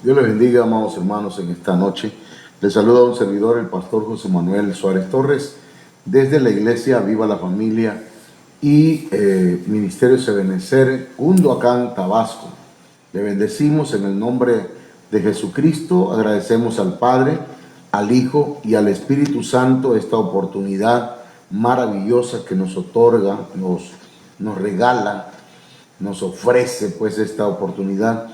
Dios les bendiga, amados hermanos, en esta noche. Les saluda un servidor, el pastor José Manuel Suárez Torres, desde la iglesia Viva la Familia y Ministerio Ebenezer, Cunduacán, Tabasco. Le bendecimos en el nombre de Jesucristo. Agradecemos al Padre, al Hijo y al Espíritu Santo esta oportunidad maravillosa que nos otorga, nos regala, nos ofrece pues esta oportunidad.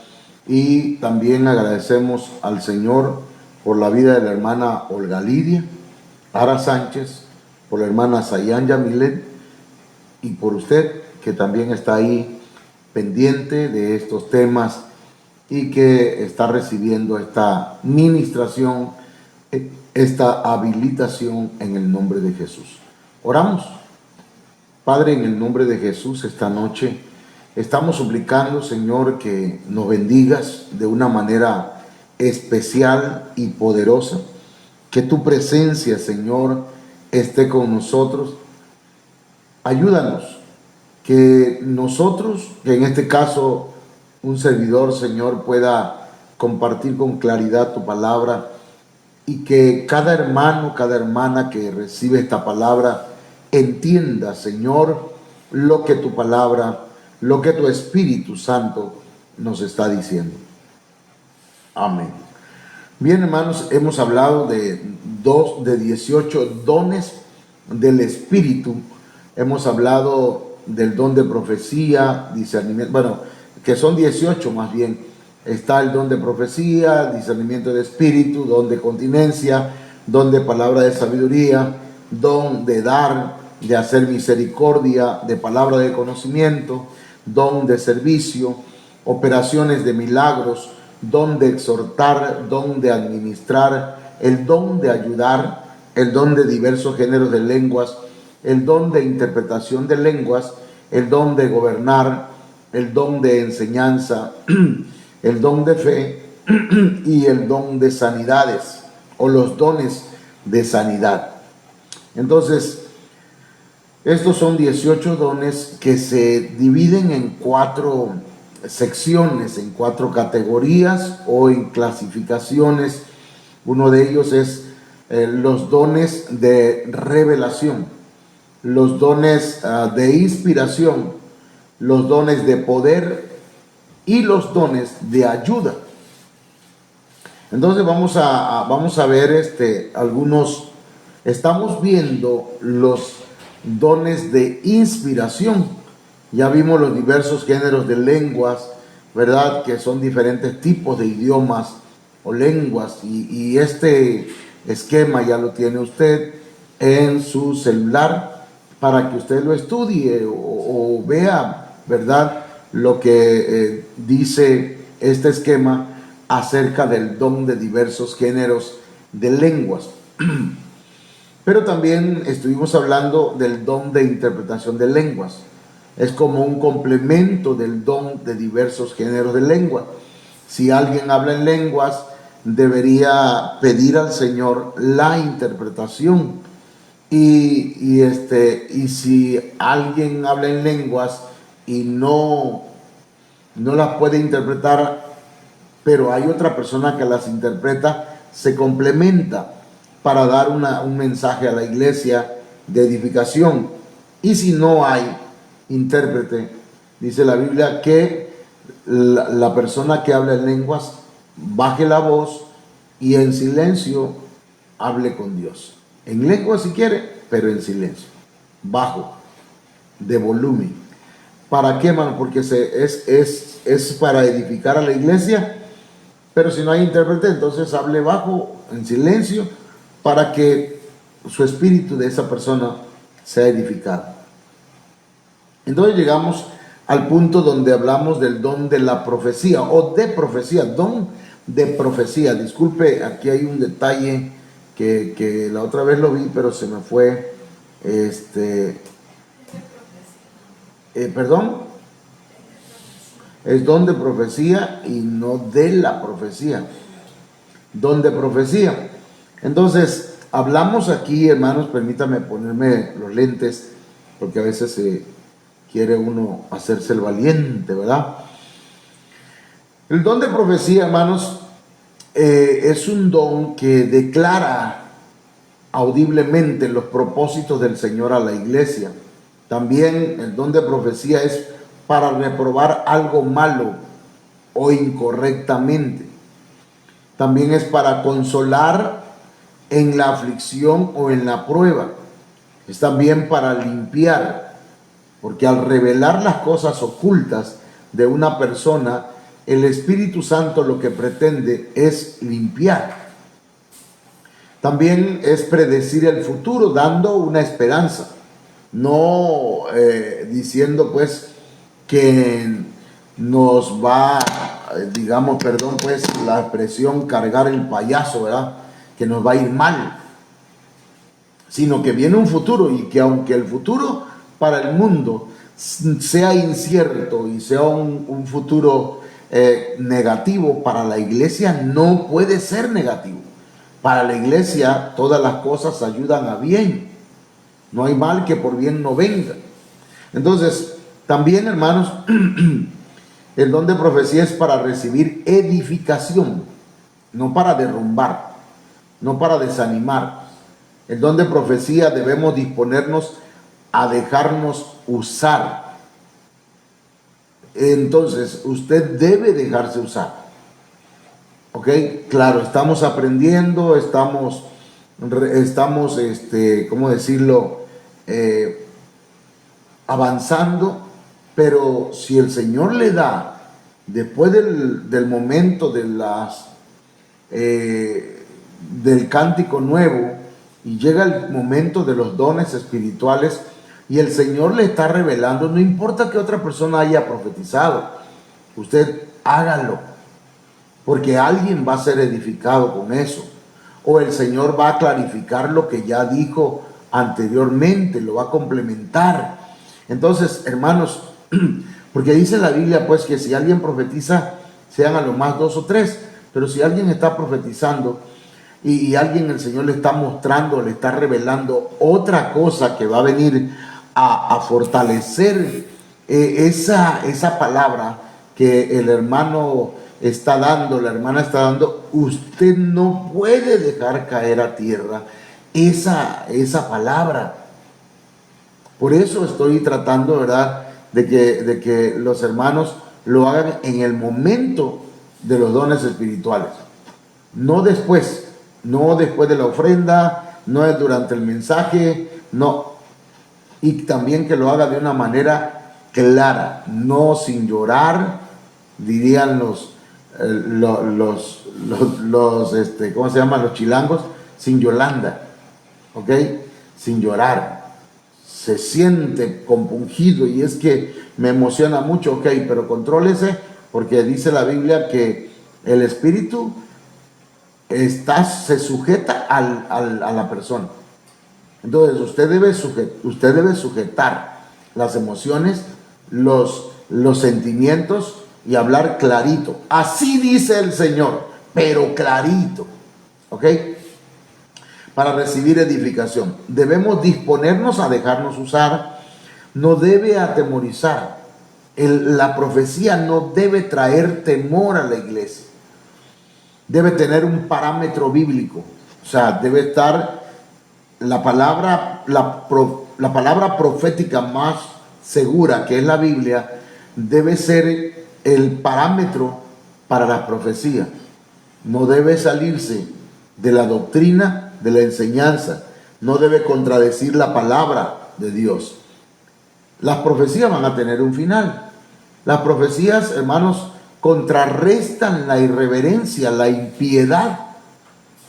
Y también agradecemos al Señor por la vida de la hermana Olga Lidia Ara Sánchez, por la hermana Sayan Yamilet y por usted que también está ahí pendiente de estos temas y que está recibiendo esta ministración, esta habilitación en el nombre de Jesús. Oramos. Padre, en el nombre de Jesús, esta noche estamos suplicando, Señor, que nos bendigas de una manera especial y poderosa, que tu presencia, Señor, esté con nosotros. Ayúdanos, que nosotros, que en este caso un servidor, Señor, pueda compartir con claridad tu palabra y que cada hermano, cada hermana que recibe esta palabra entienda, Señor, lo que tu palabra, lo que tu Espíritu Santo nos está diciendo. Amén. Bien, hermanos, hemos hablado de 18 dones del Espíritu. Hemos hablado del don de profecía, discernimiento, bueno, que son 18 más bien. Está el don de profecía, discernimiento de espíritu, don de continencia, don de palabra de sabiduría, don de dar, de hacer misericordia, de palabra de conocimiento, don de servicio, operaciones de milagros, don de exhortar, don de administrar, el don de ayudar, el don de diversos géneros de lenguas, el don de interpretación de lenguas, el don de gobernar, el don de enseñanza, el don de fe y el don de sanidades o los dones de sanidad. Entonces, estos son 18 dones que se dividen en 4 secciones, en 4 categorías o en clasificaciones. Uno de ellos es los dones de revelación, los dones de inspiración, los dones de poder y los dones de ayuda. Entonces vamos a ver algunos. Estamos viendo los dones de inspiración. Ya vimos los diversos géneros de lenguas, ¿verdad? Que son diferentes tipos de idiomas o lenguas. Y este esquema ya lo tiene usted en su celular para que usted lo estudie o vea, ¿verdad? Lo que dice este esquema acerca del don de diversos géneros de lenguas. Pero también estuvimos hablando del don de interpretación de lenguas. Es como un complemento del don de diversos géneros de lengua. Si alguien habla en lenguas, debería pedir al Señor la interpretación. Y si alguien habla en lenguas y no las puede interpretar, pero hay otra persona que las interpreta, se complementa para dar un mensaje a la iglesia de edificación. Y si no hay intérprete, dice la Biblia que la persona que habla en lenguas baje la voz y en silencio hable con Dios. En lengua si quiere, pero en silencio, bajo, de volumen. ¿Para qué, hermano? Porque es para edificar a la iglesia. Pero si no hay intérprete, entonces hable bajo, en silencio, para que su espíritu de esa persona sea edificado. Entonces llegamos al punto donde hablamos del don de la profecía o de profecía, don de profecía. Disculpe, aquí hay un detalle que la otra vez lo vi, pero se me fue. Perdón, es don de profecía y no de la profecía. Don de profecía. Entonces, hablamos aquí, hermanos, permítame ponerme los lentes, porque a veces quiere uno hacerse el valiente, ¿verdad? El don de profecía, hermanos, es un don que declara audiblemente los propósitos del Señor a la iglesia. También el don de profecía es para reprobar algo malo o incorrectamente. También es para consolar en la aflicción o en la prueba. Es también para limpiar, porque al revelar las cosas ocultas de una persona, el Espíritu Santo lo que pretende es limpiar. También es predecir el futuro, dando una esperanza, no diciendo pues que nos va, digamos, perdón pues la expresión, cargar el payaso, ¿verdad? Que nos va a ir mal, sino que viene un futuro, y que aunque el futuro para el mundo sea incierto y sea un futuro negativo, para la iglesia no puede ser negativo. Para la iglesia todas las cosas ayudan a bien. No hay mal que por bien no venga. Entonces, también, hermanos, el don de profecía es para recibir edificación, no para derrumbar, no para desanimar. El don de profecía debemos disponernos a dejarnos usar. Entonces, usted debe dejarse usar. ¿Ok? Claro, estamos aprendiendo, estamos ¿cómo decirlo? Avanzando, pero si el Señor le da, después del momento de del cántico nuevo, y llega el momento de los dones espirituales, y el Señor le está revelando, no importa que otra persona haya profetizado, usted hágalo, porque alguien va a ser edificado con eso, o el Señor va a clarificar lo que ya dijo anteriormente, lo va a complementar. Entonces, hermanos, porque dice la Biblia pues que si alguien profetiza, sean a lo más 2 o 3, pero si alguien está profetizando y alguien, el Señor le está mostrando, le está revelando otra cosa que va a venir a fortalecer esa palabra que el hermano está dando, la hermana está dando, usted no puede dejar caer a tierra esa palabra. Por eso estoy tratando, ¿verdad?, de que los hermanos lo hagan en el momento de los dones espirituales, no después de la ofrenda, no es durante el mensaje, no. Y también que lo haga de una manera clara, no sin llorar, dirían ¿cómo se llaman? Los chilangos, sin Yolanda, ¿ok? Sin llorar. Se siente compungido y es que me emociona mucho, ok, pero contrólese, porque dice la Biblia que el espíritu se sujeta a la persona. Entonces usted debe sujetar las emociones, los sentimientos, y hablar clarito. Así dice el Señor, pero clarito, ¿ok? Para recibir edificación. Debemos disponernos a dejarnos usar. No debe atemorizar. La profecía no debe traer temor a la iglesia. Debe tener un parámetro bíblico. O sea, debe estar la palabra profética más segura, que es la Biblia, debe ser el parámetro para la profecía. No debe salirse de la doctrina, de la enseñanza. No debe contradecir la palabra de Dios. Las profecías van a tener un final. Las profecías, hermanos, contrarrestan la irreverencia, la impiedad.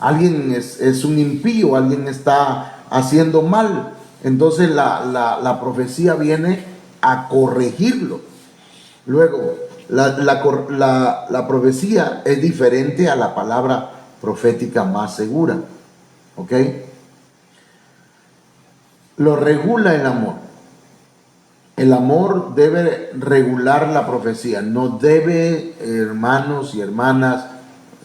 Alguien es un impío, alguien está haciendo mal. Entonces la profecía viene a corregirlo. Luego, la profecía es diferente a la palabra profética más segura. ¿Ok? Lo regula el amor. El amor debe regular la profecía. No debe, hermanos y hermanas,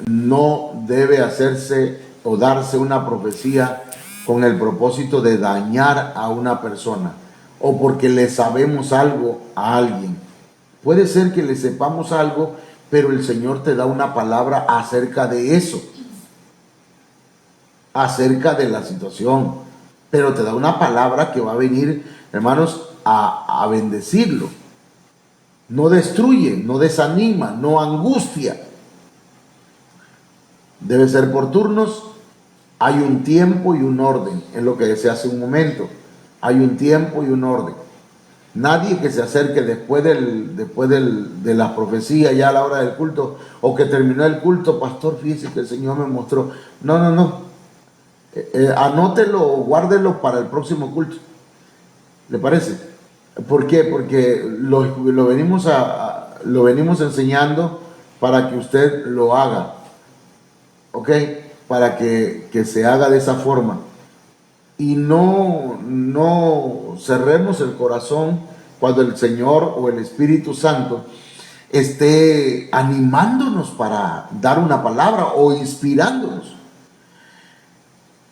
no debe hacerse o darse una profecía con el propósito de dañar a una persona o porque le sabemos algo a alguien. Puede ser que le sepamos algo pero el Señor te da una palabra acerca de eso, acerca de la situación, pero te da una palabra que va a venir, hermanos, a bendecirlo. No destruye, no desanima, no angustia. Debe ser por turnos. Hay un tiempo y un orden, en lo que decía hace un momento. Hay un tiempo y un orden. Nadie que se acerque después de la profecía, ya a la hora del culto, o que terminó el culto, pastor, fíjese que el Señor me mostró. No, no, no. Anótelo o guárdelo para el próximo culto. ¿Le parece? ¿Por qué? Porque lo venimos enseñando para que usted lo haga. ¿Ok? Para que se haga de esa forma. Y no cerremos el corazón cuando el Señor o el Espíritu Santo esté animándonos para dar una palabra o inspirándonos.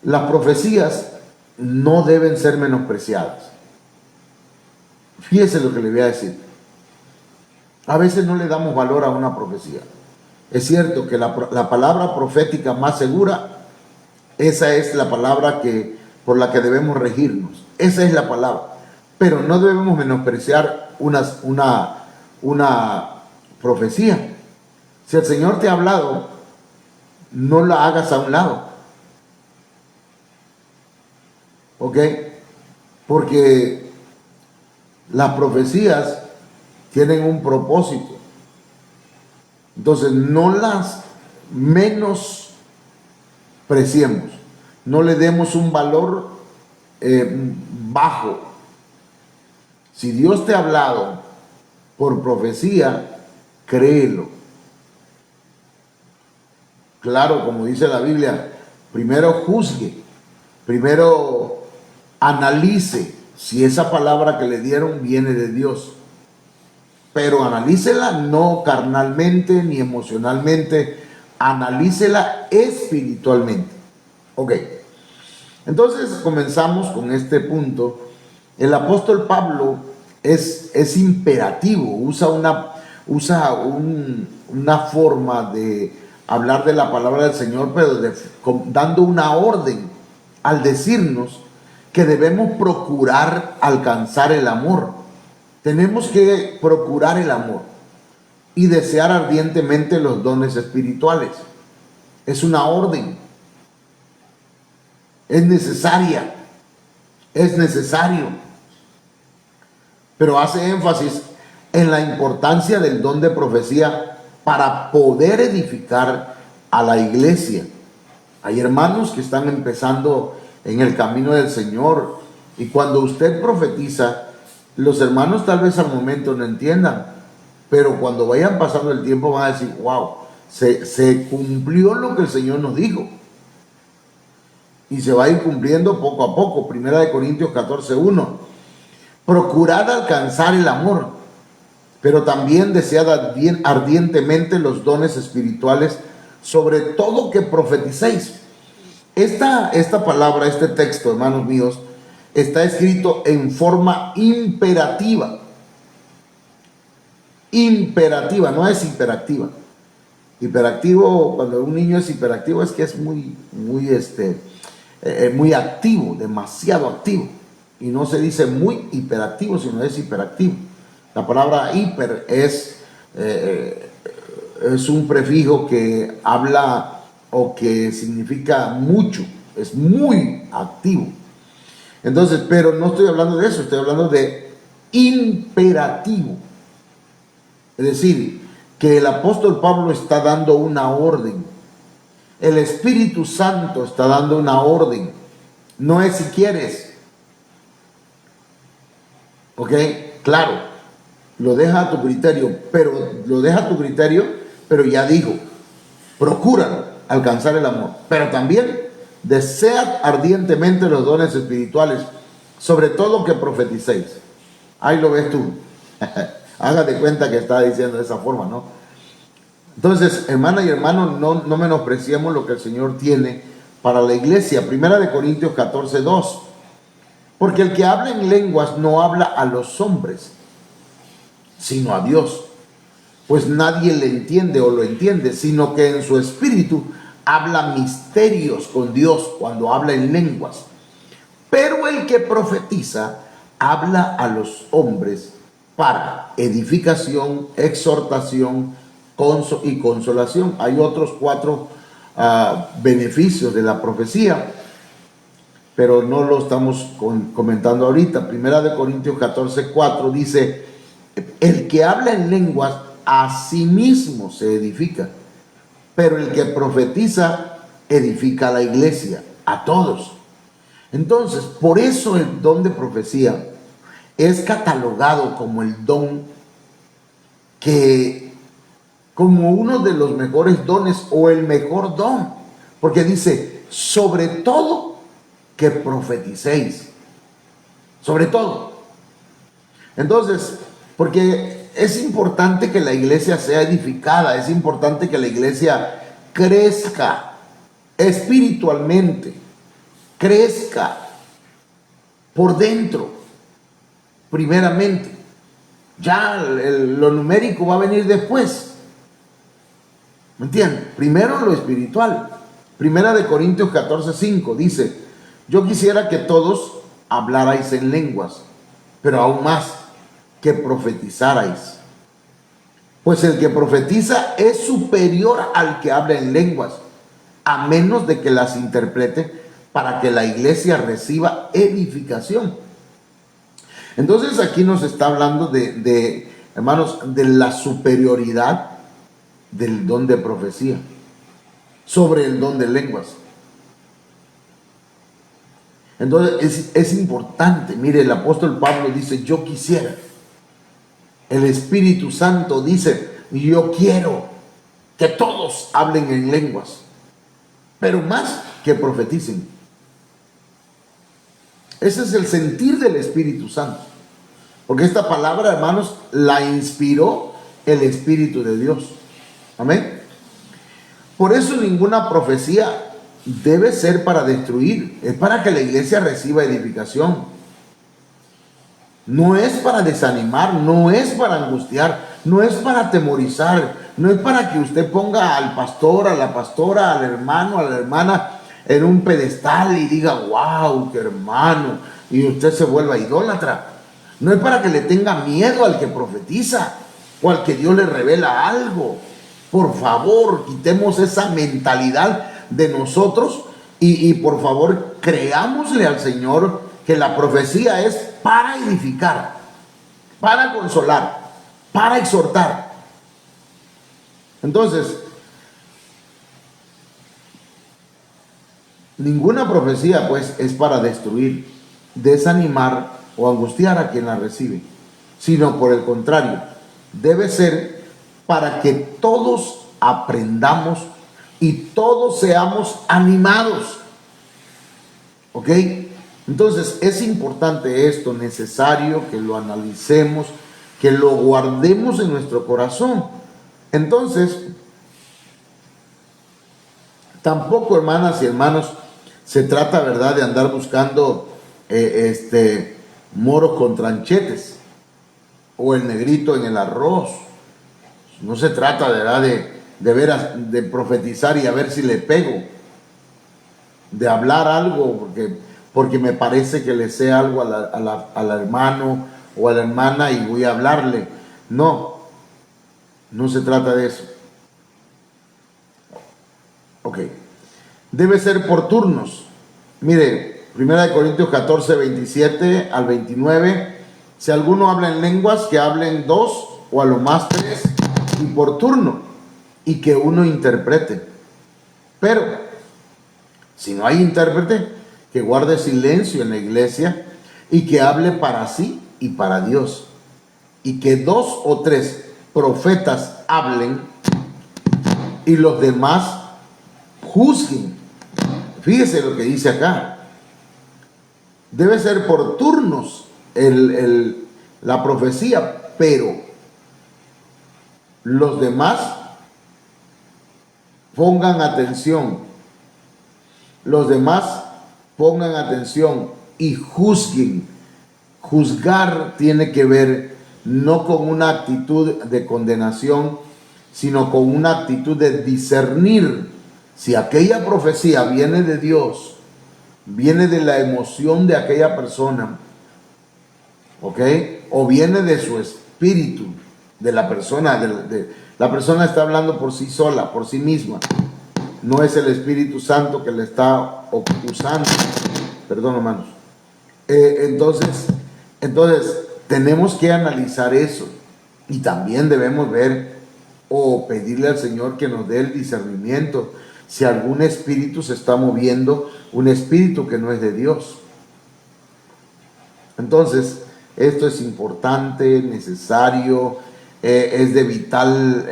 Las profecías no deben ser menospreciadas. Fíjese lo que le voy a decir. A veces no le damos valor a una profecía. Es cierto que la palabra profética más segura, esa es la palabra por la que debemos regirnos. Esa es la palabra. Pero no debemos menospreciar una profecía. Si el Señor te ha hablado, no la hagas a un lado. ¿Ok? Porque las profecías tienen un propósito. Entonces no las menospreciemos. No le demos un valor bajo. Si Dios te ha hablado por profecía, créelo. Claro, como dice la Biblia, primero juzgue, primero analice si esa palabra que le dieron viene de Dios. Pero analícela no carnalmente ni emocionalmente, analícela espiritualmente. Ok, entonces comenzamos con este punto. El apóstol Pablo es imperativo, usa una forma de hablar de la palabra del Señor, pero dando una orden al decirnos que debemos procurar alcanzar el amor. Tenemos que procurar el amor y desear ardientemente los dones espirituales. Es una orden. Es necesaria. Es necesario. Pero hace énfasis en la importancia del don de profecía para poder edificar a la iglesia. Hay hermanos que están empezando en el camino del Señor, y cuando usted profetiza, los hermanos tal vez al momento no entiendan, pero cuando vayan pasando el tiempo van a decir, wow, se cumplió lo que el Señor nos dijo. Y se va a ir cumpliendo poco a poco. Primera de Corintios 14:1. Procurad alcanzar el amor, pero también desead ardientemente los dones espirituales, sobre todo que profeticéis. Esta palabra, este texto, hermanos míos, está escrito en forma imperativa. Imperativa, no es hiperactiva. Hiperactivo, cuando un niño es hiperactivo, es que es muy activo, demasiado activo. Y no se dice muy hiperactivo, sino es hiperactivo. La palabra hiper es un prefijo que habla o que significa mucho, es muy activo. Entonces, pero no estoy hablando de eso, estoy hablando de imperativo. Es decir, que el apóstol Pablo está dando una orden. El Espíritu Santo está dando una orden. No es si quieres. ¿Ok? Claro, lo deja a tu criterio, pero ya dijo, procura alcanzar el amor, pero también desead ardientemente los dones espirituales, sobre todo que profeticéis. Ahí lo ves tú. Haga de cuenta que está diciendo de esa forma, ¿no? Entonces, hermana y hermano, no menospreciemos lo que el Señor tiene para la iglesia. Primera de Corintios 14:2. Porque el que habla en lenguas no habla a los hombres, sino a Dios. pues nadie le entiende o lo entiende, sino que en su espíritu habla misterios con Dios cuando habla en lenguas. Pero el que profetiza habla a los hombres para edificación, exhortación y consolación. Hay otros 4 beneficios de la profecía, pero no lo estamos comentando ahorita. Primera de Corintios 14:4 dice: el que habla en lenguas a sí mismo se edifica, pero el que profetiza edifica a la iglesia, a todos. Entonces, por eso el don de profecía es catalogado como el don que, como uno de los mejores dones o el mejor don, porque dice, sobre todo que profeticéis, sobre todo. Entonces, porque es importante que la iglesia sea edificada, es importante que la iglesia crezca espiritualmente, crezca por dentro, primeramente. Ya lo numérico va a venir después. ¿Me entienden? Primero lo espiritual. Primera de Corintios 14:5 dice: yo quisiera que todos hablarais en lenguas, pero aún más que profetizarais. Pues el que profetiza es superior al que habla en lenguas, a menos de que las interprete, para que la iglesia reciba edificación. Entonces aquí nos está hablando hermanos, de la superioridad del don de profecía sobre el don de lenguas. Entonces es importante. Mire, el apóstol Pablo dice: yo quisiera. El Espíritu Santo dice: yo quiero que todos hablen en lenguas, pero más que profeticen. Ese es el sentir del Espíritu Santo, porque esta palabra, hermanos, la inspiró el Espíritu de Dios. Amén. Por eso ninguna profecía debe ser para destruir, es para que la iglesia reciba edificación. No es para desanimar, no es para angustiar, no es para atemorizar, no es para que usted ponga al pastor, a la pastora, al hermano, a la hermana en un pedestal y diga: wow, qué hermano, y usted se vuelva idólatra. No es para que le tenga miedo al que profetiza o al que Dios le revela algo. Por favor, quitemos esa mentalidad de nosotros y por favor creámosle al Señor que la profecía es para edificar, para consolar, para exhortar. Entonces, ninguna profecía pues es para destruir, desanimar o angustiar a quien la recibe, sino por el contrario, debe ser para que todos aprendamos y todos seamos animados. ¿Ok? Entonces es importante esto, necesario que lo analicemos, que lo guardemos en nuestro corazón. Entonces, tampoco, hermanas y hermanos, se trata, ¿verdad?, de andar buscando moros con tranchetes o el negrito en el arroz. No se trata, ¿verdad?, de veras, de profetizar y a ver si le pego, de hablar algo porque me parece que le sé algo al hermano o a la hermana y voy a hablarle. No, no se trata de eso. Ok. Debe ser por turnos. Mire, 1 Corintios 14, 27 al 29. Si alguno habla en lenguas, que hablen 2 o a lo más 3, y por turno, y que uno interprete. Pero si no hay intérprete, que guarde silencio en la iglesia y que hable para sí y para Dios, y que 2 o 3 profetas hablen y los demás juzguen. Fíjese lo que dice acá. Debe ser por turnos la profecía, pero los demás pongan atención. Los demás pongan atención y juzguen. Juzgar tiene que ver no con una actitud de condenación, sino con una actitud de discernir si aquella profecía viene de Dios, viene de la emoción de aquella persona, ¿ok? O viene de su espíritu, de la persona, la persona está hablando por sí sola, por sí misma. No es el Espíritu Santo que le está usando. Perdón, hermanos. Entonces, tenemos que analizar eso. Y también debemos ver o pedirle al Señor que nos dé el discernimiento si algún espíritu se está moviendo, un espíritu que no es de Dios. Entonces, esto es importante, necesario, es de vital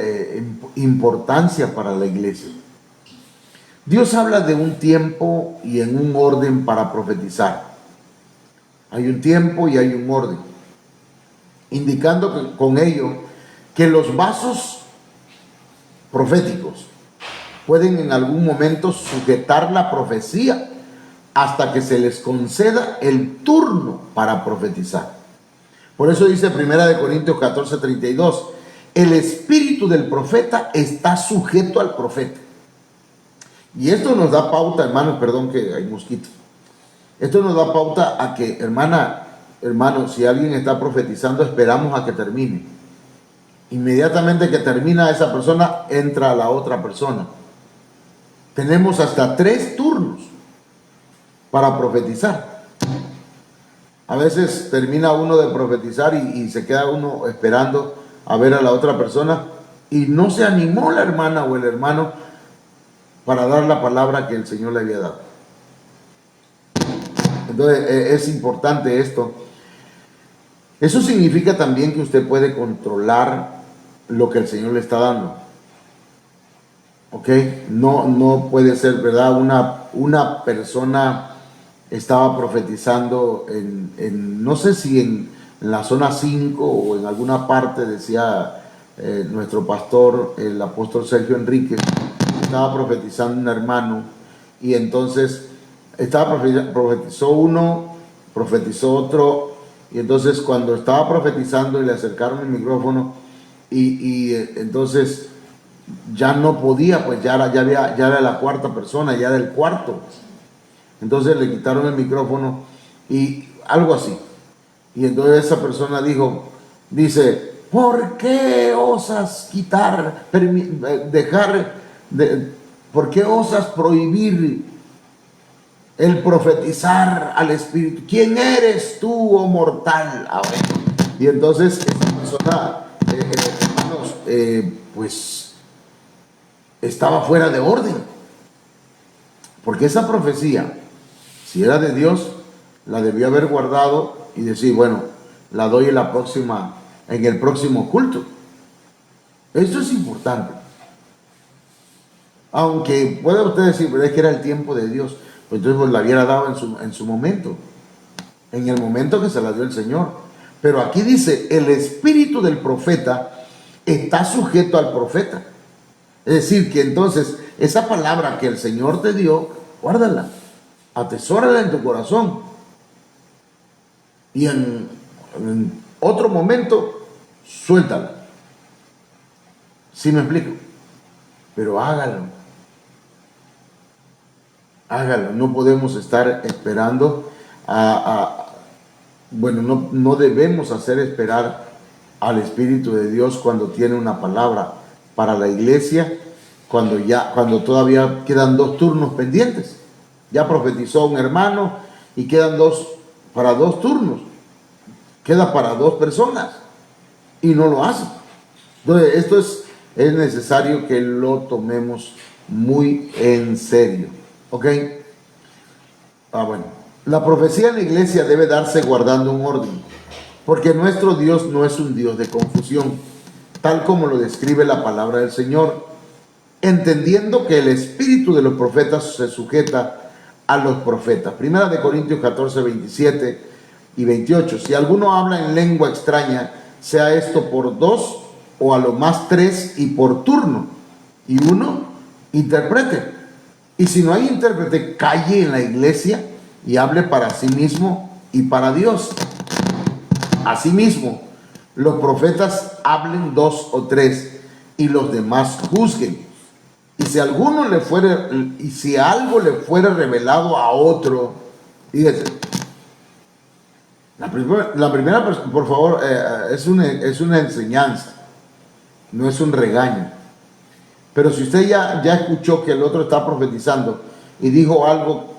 importancia para la iglesia. Dios habla de un tiempo y en un orden para profetizar. Hay un tiempo y hay un orden, indicando con ello que los vasos proféticos pueden en algún momento sujetar la profecía hasta que se les conceda el turno para profetizar. Por eso dice 1 Corintios 14:32, el espíritu del profeta está sujeto al profeta. Y esto nos da pauta, hermanos, perdón que hay mosquitos. Esto nos da pauta a que, hermano, si alguien está profetizando, esperamos a que termine. Inmediatamente que termina esa persona, entra a la otra persona. Tenemos hasta 3 turnos para profetizar. A veces termina uno de profetizar y se queda uno esperando a ver a la otra persona y no se animó la hermana o el hermano para dar la palabra que el Señor le había dado. Entonces es importante esto. Eso significa también que usted puede controlar lo que el Señor le está dando. ¿Ok? No puede ser, ¿verdad? Una persona estaba profetizando no sé si en la zona 5 o en alguna parte, decía nuestro pastor, el apóstol Sergio Enríquez, estaba profetizando un hermano y entonces profetizó uno, profetizó otro, y entonces cuando estaba profetizando y le acercaron el micrófono y entonces ya no podía, pues ya era la cuarta persona, ya era el cuarto. Entonces le quitaron el micrófono y algo así. Y entonces esa persona dice, ¿por qué osas por qué osas prohibir el profetizar al Espíritu? ¿Quién eres tú, oh mortal? Y entonces esa persona, hermanos, pues estaba fuera de orden. Porque esa profecía, si era de Dios, la debió haber guardado y decir, bueno, la doy en el próximo culto. Esto es importante. Aunque pueda usted decir, pero es que era el tiempo de Dios, pues entonces la hubiera dado en su momento, en el momento que se la dio el Señor. Pero aquí dice, el espíritu del profeta está sujeto al profeta. Es decir, que entonces esa palabra que el Señor te dio, guárdala, atesórala en tu corazón. Y en otro momento, suéltala. ¿Sí me explico? Pero hágalo. Hágalo. No podemos estar esperando bueno, no debemos hacer esperar al Espíritu de Dios cuando tiene una palabra para la iglesia, cuando todavía quedan 2 turnos pendientes. Ya profetizó un hermano y quedan para 2 turnos. Queda para 2 personas y no lo hace. Entonces, esto es necesario que lo tomemos muy en serio. ¿Ok? Bueno. La profecía en la iglesia debe darse guardando un orden, porque nuestro Dios no es un Dios de confusión, tal como lo describe la palabra del Señor, entendiendo que el espíritu de los profetas se sujeta a los profetas. 1 Corintios 14, 27 y 28. Si alguno habla en lengua extraña, sea esto por 2 o a lo más 3 y por turno, y uno interprete. Y si no hay intérprete, calle en la iglesia y hable para sí mismo y para Dios. Asimismo, los profetas hablen 2 o 3 y los demás juzguen. Y si algo le fuere revelado a otro, fíjese, la primera, por favor, es una enseñanza, no es un regaño. Pero si usted ya escuchó que el otro está profetizando y dijo algo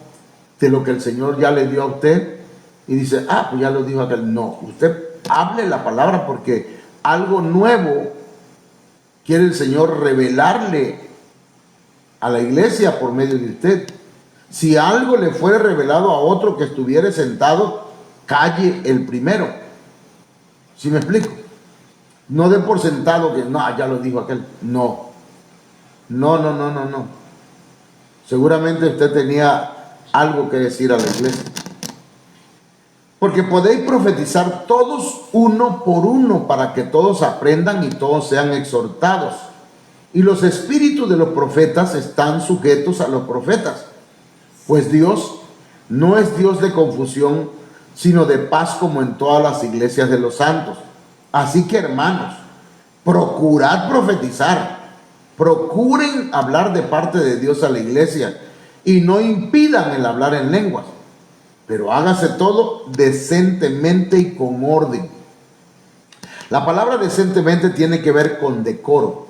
de lo que el Señor ya le dio a usted, y dice, pues ya lo dijo aquel. No, usted hable la palabra, porque algo nuevo quiere el Señor revelarle a la iglesia por medio de usted. Si algo le fuera revelado a otro que estuviera sentado, calle el primero. ¿Sí me explico? No dé por sentado que no, ya lo dijo aquel. No. Seguramente usted tenía algo que decir a la iglesia. Porque podéis profetizar todos uno por uno, para que todos aprendan y todos sean exhortados. Y los espíritus de los profetas están sujetos a los profetas, pues Dios no es Dios de confusión, sino de paz, como en todas las iglesias de los santos. Así que, hermanos, procurad profetizar, procuren hablar de parte de Dios a la iglesia, y no impidan el hablar en lenguas, pero hágase todo decentemente y con orden. La palabra decentemente tiene que ver con decoro.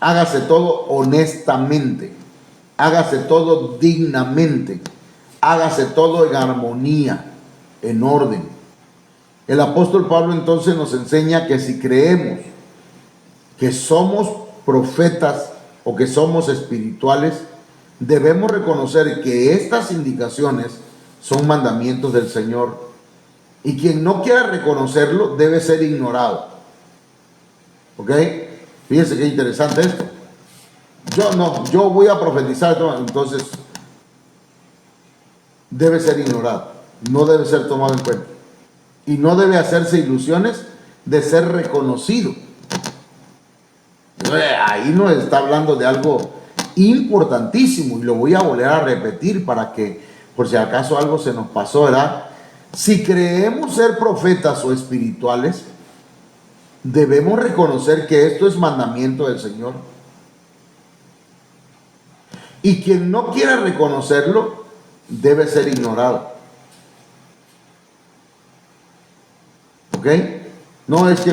Hágase todo honestamente, hágase todo dignamente, hágase todo en armonía, en orden. El apóstol Pablo entonces nos enseña que si creemos que somos profetas o que somos espirituales, debemos reconocer que estas indicaciones son mandamientos del Señor, y quien no quiera reconocerlo debe ser ignorado. ¿Ok? Fíjense qué interesante esto. Yo voy a profetizar, entonces debe ser ignorado, no debe ser tomado en cuenta, y no debe hacerse ilusiones de ser reconocido. Ahí nos está hablando de algo importantísimo, y lo voy a volver a repetir para que, por si acaso algo se nos pasó, ¿verdad? Si creemos ser profetas o espirituales, debemos reconocer que esto es mandamiento del Señor. Y quien no quiera reconocerlo debe ser ignorado. ¿Ok? No es que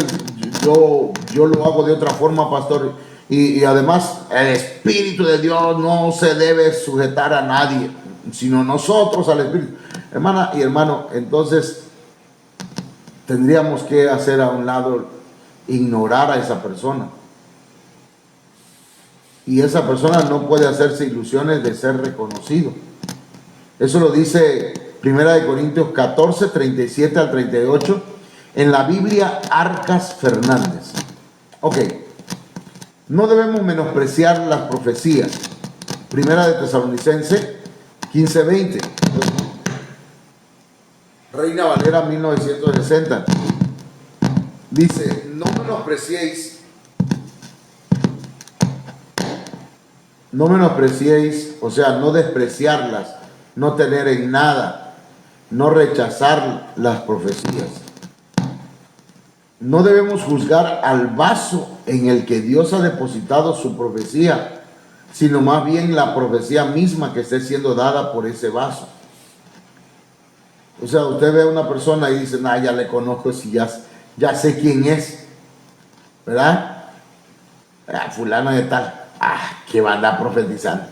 yo lo hago de otra forma, pastor. Y además el Espíritu de Dios no se debe sujetar a nadie, sino nosotros al Espíritu. Hermana y hermano, entonces tendríamos que hacer a un lado, ignorar a esa persona. Y esa persona no puede hacerse ilusiones de ser reconocido. Eso lo dice 1 Corintios 14, 37 al 38, en la Biblia Arcas Fernández. Ok, no debemos menospreciar las profecías. 1 Tesalonicenses 15, 20. Reina Valera 1960. Dice, no menospreciéis, o sea, no despreciarlas, no tener en nada, no rechazar las profecías. No debemos juzgar al vaso en el que Dios ha depositado su profecía, sino más bien la profecía misma que esté siendo dada por ese vaso. O sea, usted ve a una persona y dice, ya le conozco, si ya sé quién es, ¿verdad? Fulano de tal, que va a andar profetizando.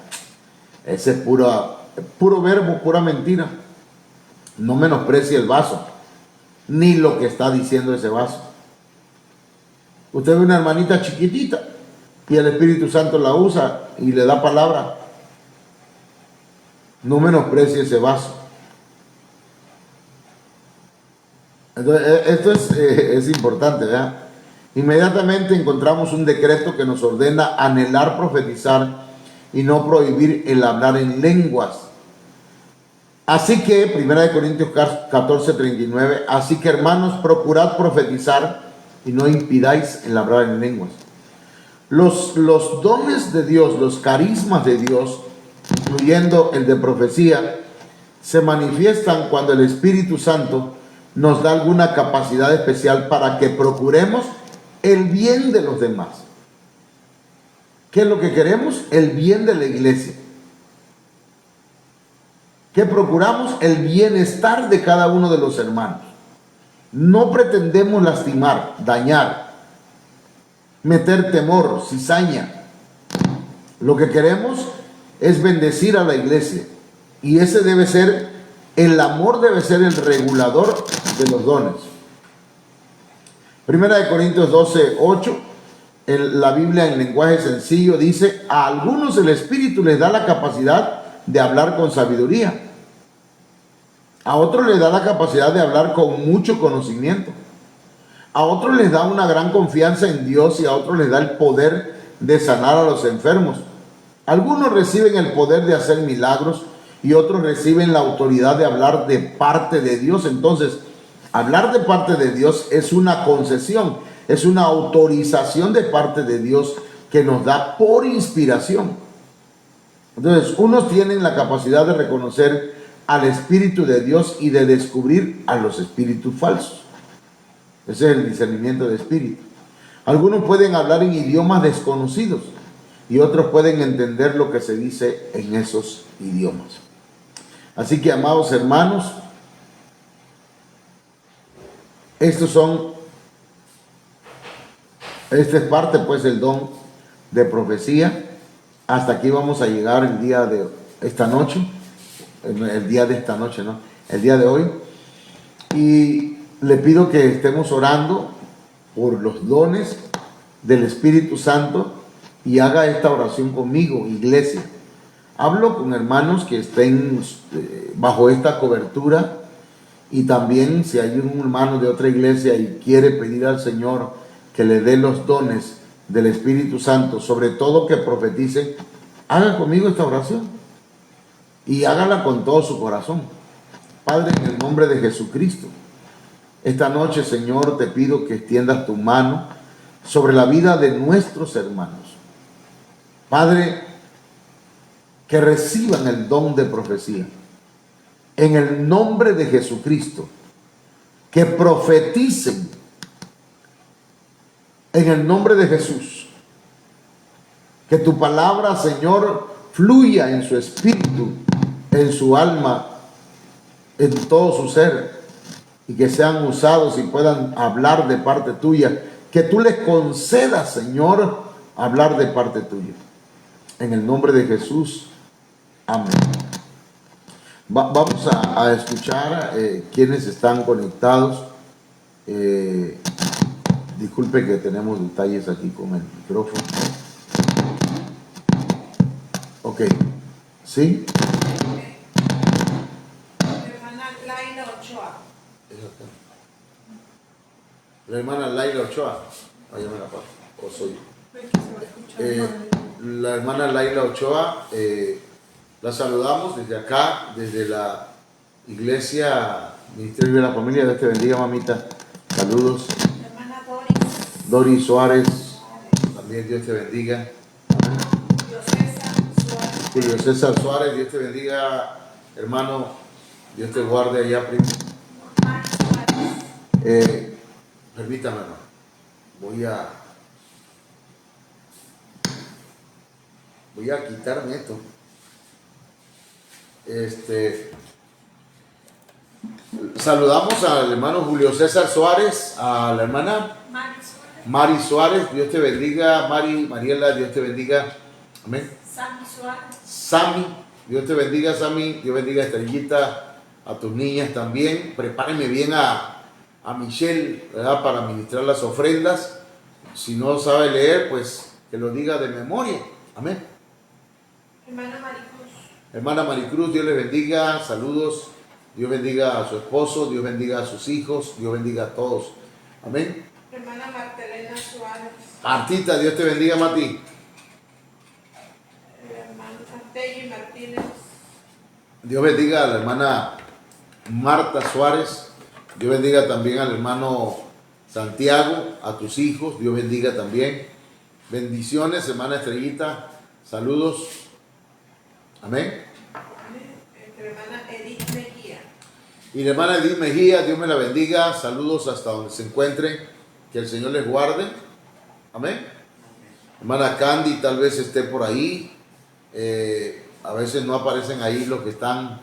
Ese es puro verbo, pura mentira. No menosprecie el vaso, ni lo que está diciendo ese vaso. Usted ve una hermanita chiquitita y el Espíritu Santo la usa y le da palabra. No menosprecie ese vaso. Entonces, esto es importante, ¿verdad? Inmediatamente encontramos un decreto que nos ordena anhelar profetizar y no prohibir el hablar en lenguas. Así que, 1 Corintios 14, 39, así que, hermanos, procurad profetizar y no impidáis el hablar en lenguas. Los dones de Dios, los carismas de Dios, incluyendo el de profecía, se manifiestan cuando el Espíritu Santo nos da alguna capacidad especial para que procuremos el bien de los demás. ¿Qué es lo que queremos? El bien de la iglesia. ¿Qué procuramos? El bienestar de cada uno de los hermanos. No pretendemos lastimar, dañar, meter temor, cizaña. Lo que queremos es bendecir a la iglesia. Y ese debe ser, el amor debe ser el regulador de los dones. Primera de Corintios 12:8, la Biblia en lenguaje sencillo dice: a algunos el Espíritu les da la capacidad de hablar con sabiduría. A otros les da la capacidad de hablar con mucho conocimiento. A otros les da una gran confianza en Dios y a otros les da el poder de sanar a los enfermos. Algunos reciben el poder de hacer milagros y otros reciben la autoridad de hablar de parte de Dios. Entonces, hablar de parte de Dios es una concesión, es una autorización de parte de Dios que nos da por inspiración. Entonces, unos tienen la capacidad de reconocer al Espíritu de Dios y de descubrir a los espíritus falsos. Ese es el discernimiento de espíritu. Algunos pueden hablar en idiomas desconocidos y otros pueden entender lo que se dice en esos idiomas. Así que, amados hermanos, esta es parte pues del don de profecía. Hasta aquí vamos a llegar el día de esta noche. El día de esta noche, ¿no? El día de hoy. Y le pido que estemos orando por los dones del Espíritu Santo y haga esta oración conmigo, iglesia. Hablo con hermanos que estén bajo esta cobertura y también si hay un hermano de otra iglesia y quiere pedir al Señor que le dé los dones del Espíritu Santo, sobre todo que profetice, haga conmigo esta oración. Y hágala con todo su corazón. Padre, en el nombre de Jesucristo, esta noche, Señor, te pido que extiendas tu mano sobre la vida de nuestros hermanos. Padre, que reciban el don de profecía. En el nombre de Jesucristo, que profeticen. En el nombre de Jesús. Que tu palabra, Señor, fluya en su espíritu, en su alma, en todo su ser, y que sean usados y puedan hablar de parte tuya, que tú les concedas, Señor, hablar de parte tuya. En el nombre de Jesús, amén. Vamos a escuchar quienes están conectados. Disculpe que tenemos detalles aquí con el micrófono. Ok, ¿sí? La hermana Laila Ochoa. Ahí me la paso. O soy yo. La hermana Laila Ochoa, la saludamos desde acá, desde la iglesia Ministerio de la Familia. Dios te bendiga, mamita. Saludos. Hermana Doris Suárez, también Dios te bendiga. Julio César Suárez, Dios te bendiga, hermano. Dios te guarde allá, primo. Permítame, hermano. Voy a quitarme esto. Saludamos al hermano Julio César Suárez, a la hermana Mari Suárez. Dios te bendiga, Mariela, Dios te bendiga. Amén. Sammy, Dios te bendiga, Sammy. Dios bendiga a Estrellita, a tus niñas también. Prepárenme bien a Michelle, ¿verdad? Para ministrar las ofrendas. Si no sabe leer, pues que lo diga de memoria. Amén. Hermana Maricruz, Dios le bendiga. Saludos. Dios bendiga a su esposo, Dios bendiga a sus hijos, Dios bendiga a todos. Amén. Hermana Martelena Suárez. Martita, Dios te bendiga, Mati. Hermano Santegui Martínez. Dios bendiga a la hermana Marta Suárez. Dios bendiga también al hermano Santiago, a tus hijos. Dios bendiga también. Bendiciones, hermana Estrellita. Saludos. Amén. Hermana Edith Mejía. Y la hermana Edith Mejía, Dios me la bendiga. Saludos hasta donde se encuentren. Que el Señor les guarde. Amén. Hermana Candy tal vez esté por ahí. A veces no aparecen ahí los que están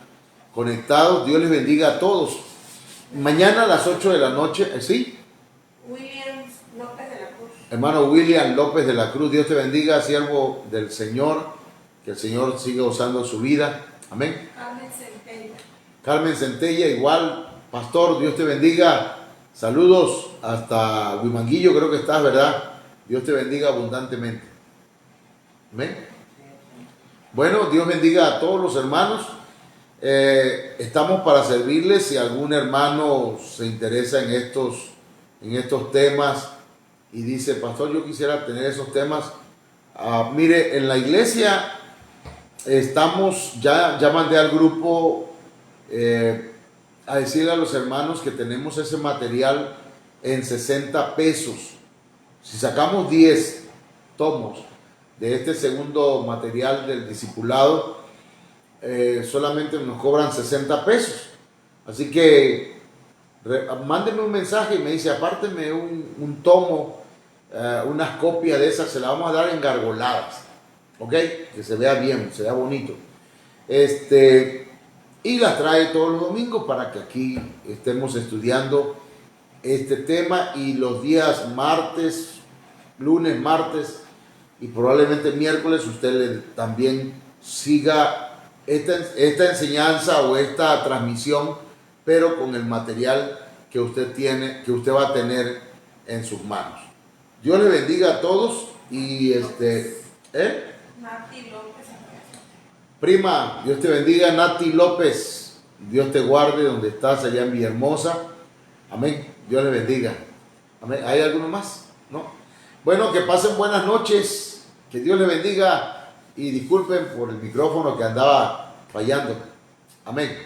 conectados. Dios les bendiga a todos. Mañana a las 8 de la noche, ¿sí? William López de la Cruz. Hermano William López de la Cruz, Dios te bendiga, siervo del Señor. Que el Señor siga usando su vida. Amén. Carmen Centella. Carmen Centella, igual, pastor, Dios te bendiga. Saludos hasta Huimanguillo, creo que estás, ¿verdad? Dios te bendiga abundantemente. Amén. Bueno, Dios bendiga a todos los hermanos. Estamos para servirles. Si algún hermano se interesa en estos temas y dice, pastor, yo quisiera tener esos temas. Mire, en la iglesia estamos, ya mandé al grupo a decirle a los hermanos que tenemos ese material en 60 pesos. Si sacamos 10 tomos de este segundo material del discipulado, solamente nos cobran 60 pesos. Así que mándenme un mensaje y me dice, apárteme un tomo, unas copias de esas, se las vamos a dar engargoladas, ¿ok? Que se vea bien, se vea bonito. Y las trae todos los domingos para que aquí estemos estudiando este tema, y los días martes, lunes, martes y probablemente miércoles usted también siga esta enseñanza o esta transmisión, pero con el material que usted tiene, que usted va a tener en sus manos. Dios le bendiga a todos y Nati López. Prima, Dios te bendiga. Nati López, Dios te guarde donde estás allá en Villahermosa. Amén. Dios le bendiga. Amén. ¿Hay alguno más? ¿No? Bueno, que pasen buenas noches. Que Dios le bendiga. Y disculpen por el micrófono que andaba fallando. Amén.